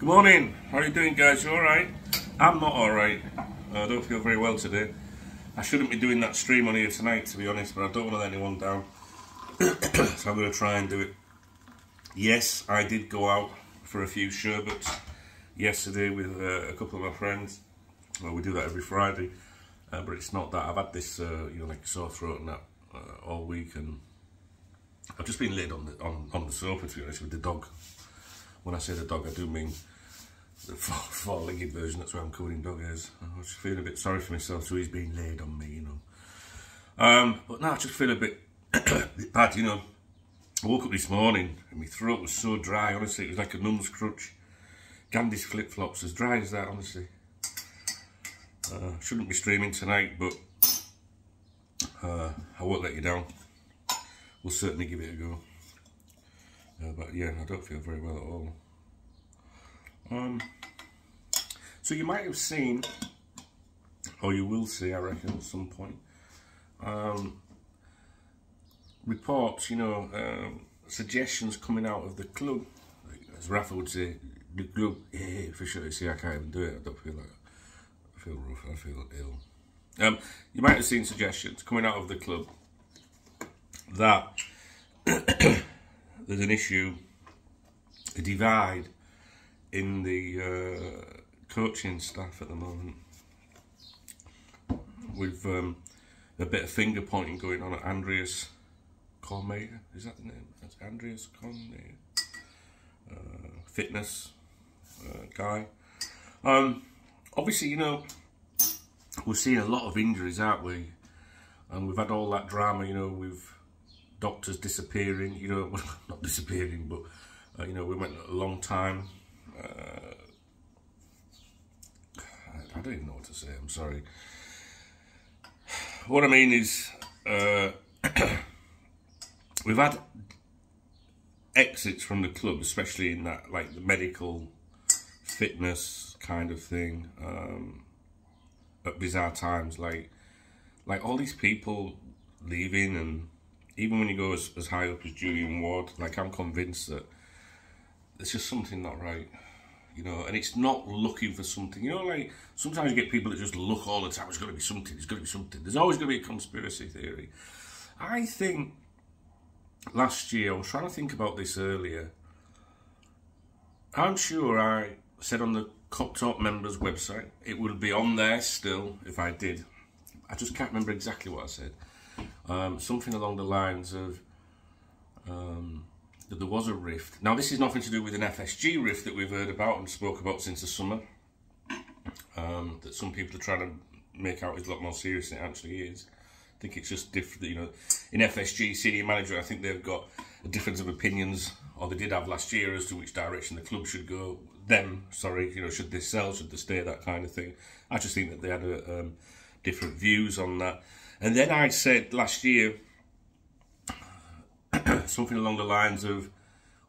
Good morning, how are you doing, guys? You alright? I'm not alright. I don't feel very well today. I shouldn't be doing that stream on here tonight, to be honest, but I don't want to let anyone down. So I'm going to try and do it. Yes, I did go out for a few sherbets yesterday with a couple of my friends. Well, we do that every Friday, but it's not that. I've had this, like sore throat and that all week, and I've just been laid on the sofa, to be honest, with the dog. When I say the dog, I do mean the four-legged version. That's where I'm covering dog hairs. I was feeling a bit sorry for myself, so he's being laid on me, you know. But now I just feel a bit bad, you know. I woke up this morning and my throat was so dry, honestly. It was like a num's crutch. Gandhi's flip-flops, as dry as that, honestly. Shouldn't be streaming tonight, but I won't let you down. We'll certainly give it a go. But yeah, I don't feel very well at all. So you might have seen, or you will see, I reckon, at some point, reports, you know, suggestions coming out of the club. As Rafa would say, the club, yeah, for sure. See, I can't even do it. I don't feel like, I feel rough, I feel ill. You might have seen suggestions coming out of the club that there's an issue, a divide in the coaching staff at the moment, with a bit of finger pointing going on at Andreas Cormier. Is that the name? That's Andreas Cormier, fitness guy. Obviously, you know, we're seeing a lot of injuries, aren't we? And we've had all that drama, you know, with doctors disappearing, you know, well, not disappearing, but, you know, we went a long time. I don't even know what to say, I'm sorry. What I mean is, we've had exits from the club, especially in that, like, the medical fitness kind of thing, at bizarre times, like all these people leaving, and even when you go as high up as Julian Ward, like, I'm convinced that there's just something not right, you know, and it's not looking for something, you know, like, sometimes you get people that just look all the time, there's got to be something, there's got to be something, there's always going to be a conspiracy theory. I think last year, I was trying to think about this earlier, I'm sure I said on the KopTalk members website, it will be on there still if I did, I just can't remember exactly what I said. Something along the lines of that there was a rift. Now, this is nothing to do with an FSG rift that we've heard about and spoke about since the summer, that some people are trying to make out is a lot more serious than it actually is. I think it's just different, you know. In FSG, senior manager, I think they've got a difference of opinions, or they did have last year, as to which direction the club should go. You know, should they sell, should they stay, that kind of thing. I just think that they had different views on that. And then I said last year something along the lines of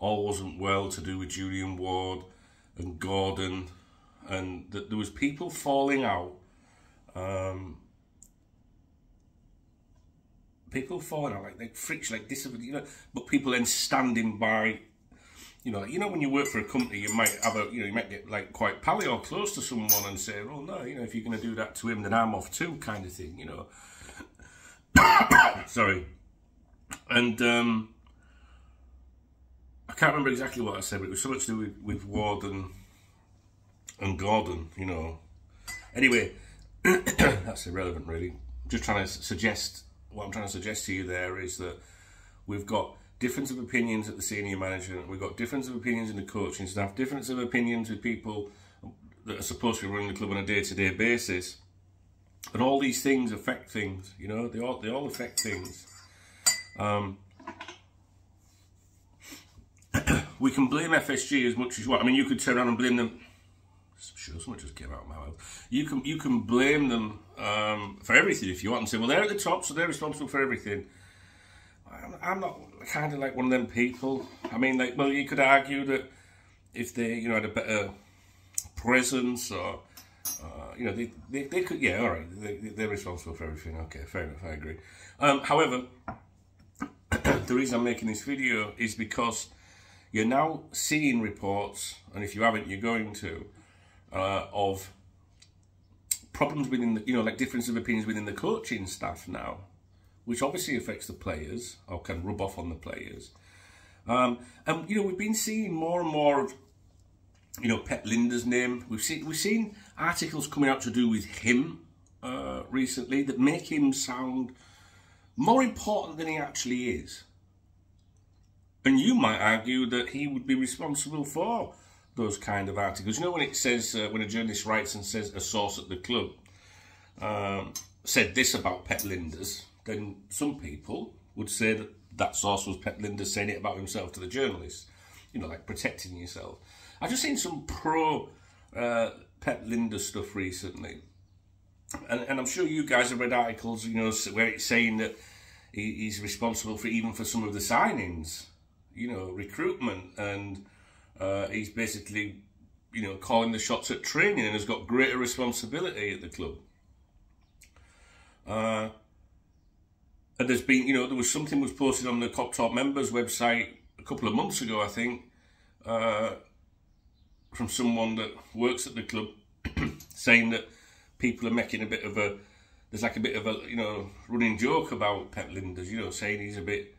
all wasn't well to do with Julian Ward and Gordon, and that there was people falling out. People falling out like friction, like this, you know, but people then standing by. You know, when you work for a company, you might have you might get like quite pally or close to someone and say, "Oh no, you know, if you're going to do that to him, then I'm off too," kind of thing, you know. Sorry. And I can't remember exactly what I said, but it was something to do with Ward and Gordon, you know. Anyway, that's irrelevant, really. Just trying to suggest, what I'm trying to suggest to you there is that we've got difference of opinions at the senior management, we've got difference of opinions in the coaching staff, difference of opinions with people that are supposed to be running the club on a day-to-day basis, and all these things affect things, you know, they all affect things. We can blame FSG as much as you want. I mean, you could turn around and blame them. I'm sure something just came out of my mouth. You can blame them for everything if you want, and say, well, they're at the top, so they're responsible for everything. I'm not kind of like one of them people. I mean, like, well, you could argue that if they, you know, had a better presence, or you know, they could, yeah, all right, they're responsible for everything. Okay, fair enough, I agree. However, the reason I'm making this video is because you're now seeing reports, and if you haven't, you're going to, of problems within the, like difference of opinions within the coaching staff now, which obviously affects the players, or can rub off on the players. And we've been seeing more and more of, Pep Lijnders' name. We've seen articles coming out to do with him recently that make him sound more important than he actually is. And you might argue that he would be responsible for those kind of articles. When it says, when a journalist writes and says a source at the club said this about Pep Lijnders, then some people would say that that source was Pep Lijnders saying it about himself to the journalist. Like protecting yourself. I've just seen some pro Pep Lijnders stuff recently. And I'm sure you guys have read articles, where it's saying that he's responsible for some of the signings. Recruitment, and he's basically, calling the shots at training and has got greater responsibility at the club. And there's been, there was something was posted on the KopTalk members website a couple of months ago, I think, from someone that works at the club, saying that people are making there's like a bit of a, running joke about Pep Lijnders, saying he's a bit,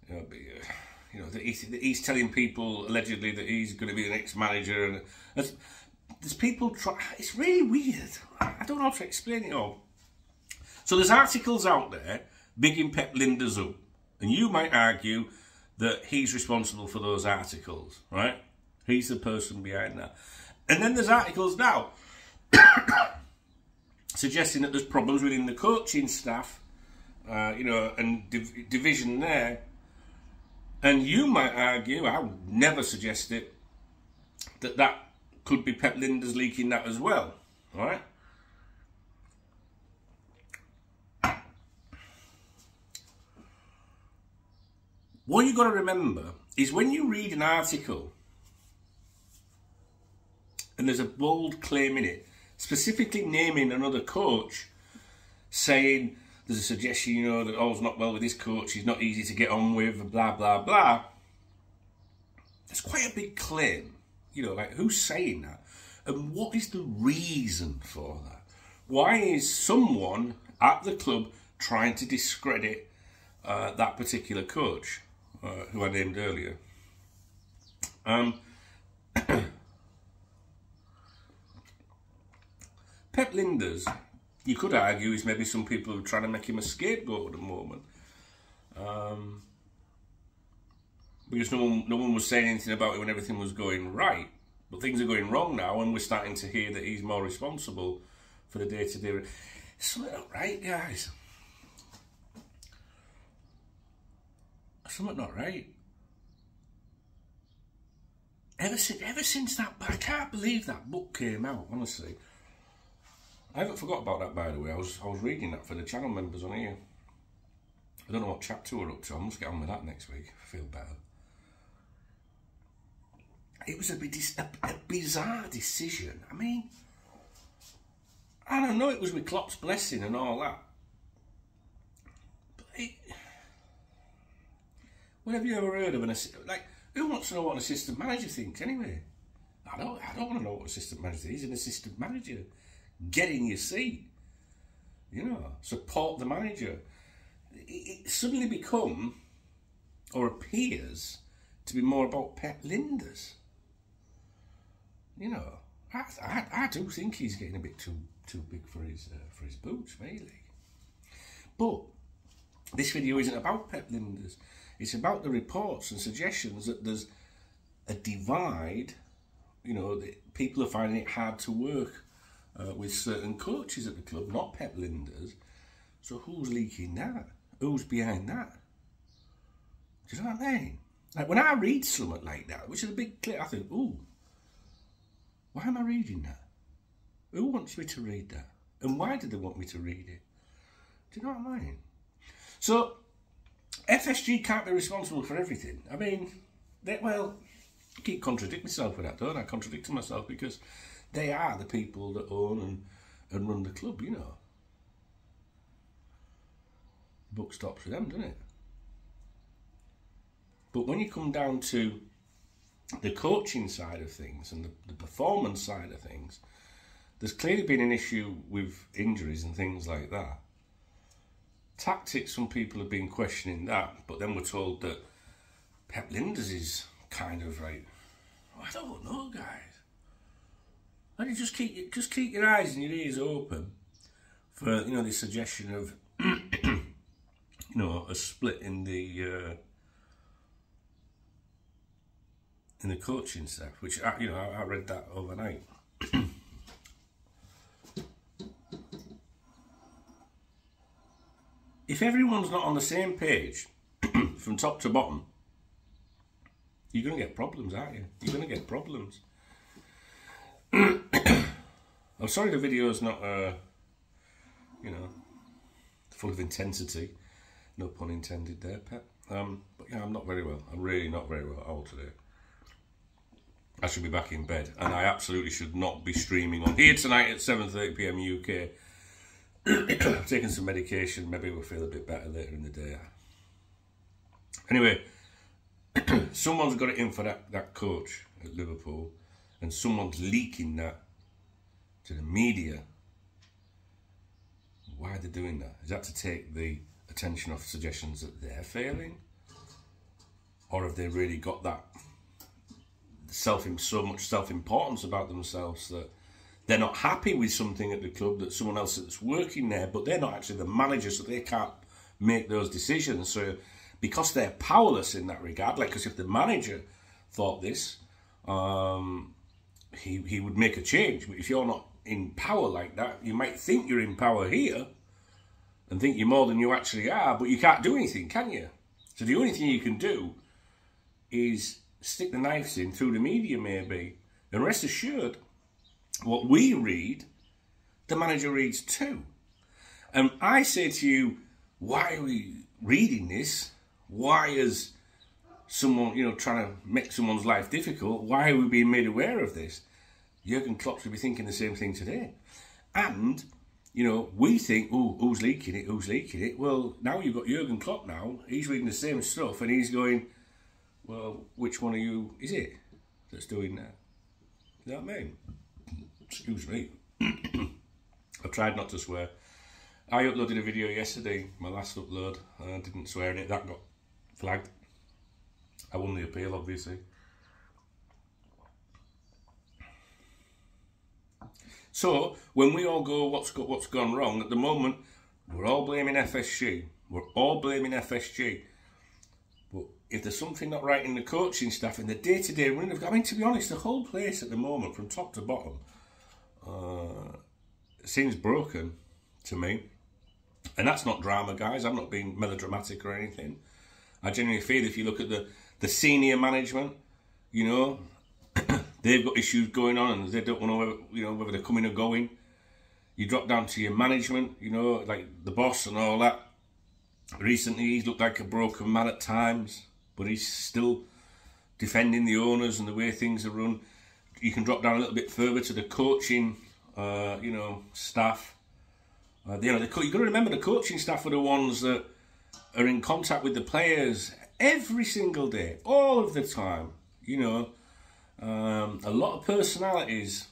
that he's telling people allegedly that he's going to be the next manager, and there's people try. It's really weird. I don't know how to explain it all. So there's articles out there bigging Pep Lijnders up, and you might argue that he's responsible for those articles, right? He's the person behind that. And then there's articles now suggesting that there's problems within the coaching staff, and division there. And you might argue, I would never suggest it, that could be Pep Lijnders leaking that as well, right? What you've got to remember is when you read an article and there's a bold claim in it, specifically naming another coach, saying there's a suggestion, that all's not well with this coach, he's not easy to get on with, blah, blah, blah. That's quite a big claim. Like, who's saying that? And what is the reason for that? Why is someone at the club trying to discredit that particular coach, who I named earlier? Pep Lijnders, you could argue, is maybe some people who are trying to make him a scapegoat at the moment. Because no one was saying anything about it when everything was going right. But things are going wrong now, and we're starting to hear that he's more responsible for the day-to-day. It's something not right, guys. Something not right. Ever since that, I can't believe that book came out, honestly. I haven't forgot about that, by the way. I was reading that for the channel members on here. I don't know what chapter we're up to. I must get on with that next week. I feel better. It was a bizarre decision. I mean, I don't know, it was with Klopp's blessing and all that. But what have you ever heard of who wants to know what an assistant manager thinks anyway? I don't want to know what assistant manager thinks. He's an assistant manager. Get in your seat. Support the manager. It suddenly become, or appears, to be more about Pep Lijnders. I do think he's getting a bit too big for his boots, really. But this video isn't about Pep Lijnders. It's about the reports and suggestions that there's a divide. That people are finding it hard to work with certain coaches at the club, not Pep Lijnders. So who's leaking that? Who's behind that? Do you know what I mean? Like, when I read something like that, which is a big clip, I think, ooh, why am I reading that? Who wants me to read that? And why do they want me to read it? Do you know what I mean? So, FSG can't be responsible for everything. I mean, I keep contradicting myself with that, don't I? Contradicting myself, because they are the people that own and run the club, The book stops with them, doesn't it? But when you come down to the coaching side of things and the performance side of things, there's clearly been an issue with injuries and things like that. Tactics, some people have been questioning that, but then we're told that Pep Lijnders is kind of like, I don't know, guys. And you just keep your eyes and your ears open for, you know, the suggestion of, you know, a split in the coaching staff, which you know, I read that overnight. If everyone's not on the same page from top to bottom, you're going to get problems, aren't you? You're going to get problems. I'm sorry the video's not, you know, full of intensity. No pun intended there, Pep. But yeah, I'm not very well. I'm really not very well at all today. I should be back in bed, and I absolutely should not be streaming on here tonight at 7:30 PM UK. I've taken some medication, maybe we'll feel a bit better later in the day. Anyway, someone's got it in for that coach at Liverpool, and someone's leaking that to the media. Why are they doing that? Is that to take the attention off suggestions that they're failing? Or have they really got that so much self-importance about themselves that they're not happy with something at the club, that someone else that's working there, but they're not actually the manager, so they can't make those decisions. So because they're powerless in that regard, like, because if the manager thought this, he would make a change. But if you're not in power like that, you might think you're in power here and think you're more than you actually are, but you can't do anything, can you? So the only thing you can do is stick the knives in through the media, maybe. And rest assured, what we read, the manager reads too. And I say to you, why are we reading this? Why is someone, you know, trying to make someone's life difficult? Why are we being made aware of this? Jurgen Klopp should be thinking the same thing today. And, you know, we think, oh, who's leaking it? Who's leaking it? Well, now you've got Jurgen Klopp now. He's reading the same stuff and he's going, well, which one of you is it that's doing that? You know what I mean? Excuse me. I've tried not to swear. I uploaded a video yesterday, my last upload. I didn't swear in it. That got flagged. I won the appeal, obviously. So, when we all go, what's gone wrong, at the moment, we're all blaming FSG. We're all blaming FSG. But if there's something not right in the coaching staff, in the day-to-day running of, I mean, to be honest, the whole place at the moment, from top to bottom, seems broken to me. And that's not drama, guys. I'm not being melodramatic or anything. I genuinely feel if you look at the senior management, you know, they've got issues going on and they don't know whether they're coming or going. You drop down to your management, you know, like the boss and all that. Recently, he's looked like a broken man at times, but he's still defending the owners and the way things are run. You can drop down a little bit further to the coaching, you know, staff. You know, you've got to remember the coaching staff are the ones that are in contact with the players every single day, all of the time. You know, a lot of personalities,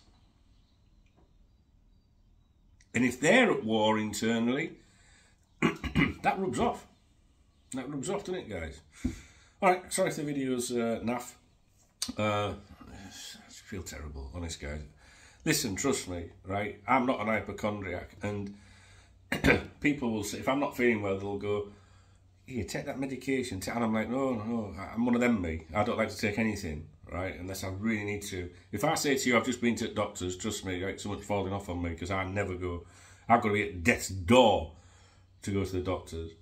and if they're at war internally, that rubs off. That rubs off, doesn't it, guys? All right, sorry if the video's naff. I feel terrible, honest, guys. Listen, trust me, right? I'm not an hypochondriac, and people will say, if I'm not feeling well, they'll go, here, take that medication. And I'm like, no, I'm one of them, me. I don't like to take anything, right? Unless I really need to. If I say to you, I've just been to the doctors, trust me, like, someone's falling off on me, because I never go. I've got to be at death's door to go to the doctors.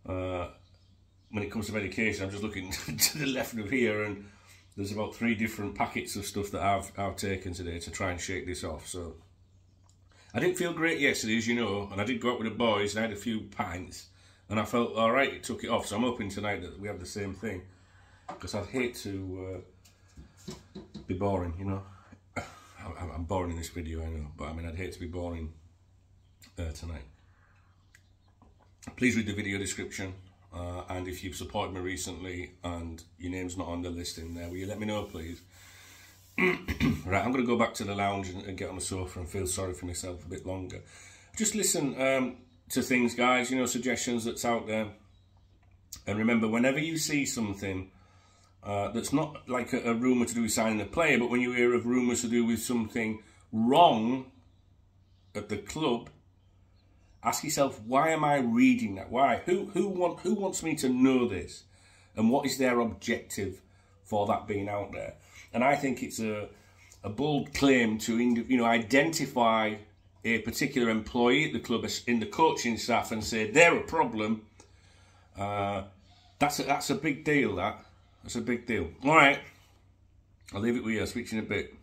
When it comes to medication, I'm just looking to the left of here, and there's about 3 different packets of stuff that I've taken today to try and shake this off. So I didn't feel great yesterday, as you know, and I did go out with the boys and I had a few pints, and I felt all right. It took it off, so I'm hoping tonight that we have the same thing, because I'd hate to be boring, you know. I'm boring in this video, I know, but I mean, I'd hate to be boring tonight. Please read the video description. and if you've supported me recently and your name's not on the list in there, will you let me know, please? Right, I'm going to go back to the lounge and get on the sofa and feel sorry for myself a bit longer. Just listen to things, guys, you know, suggestions that's out there. And remember, whenever you see something that's not like a rumour to do with signing a player, but when you hear of rumours to do with something wrong at the club, ask yourself, why am I reading that? Why? Who wants me to know this? And what is their objective for that being out there? And I think it's a bold claim to, you know, identify a particular employee at the club in the coaching staff and say they're a problem. That's a big deal. That's a big deal. All right, I'll leave it with you. I'll speak to you in a bit.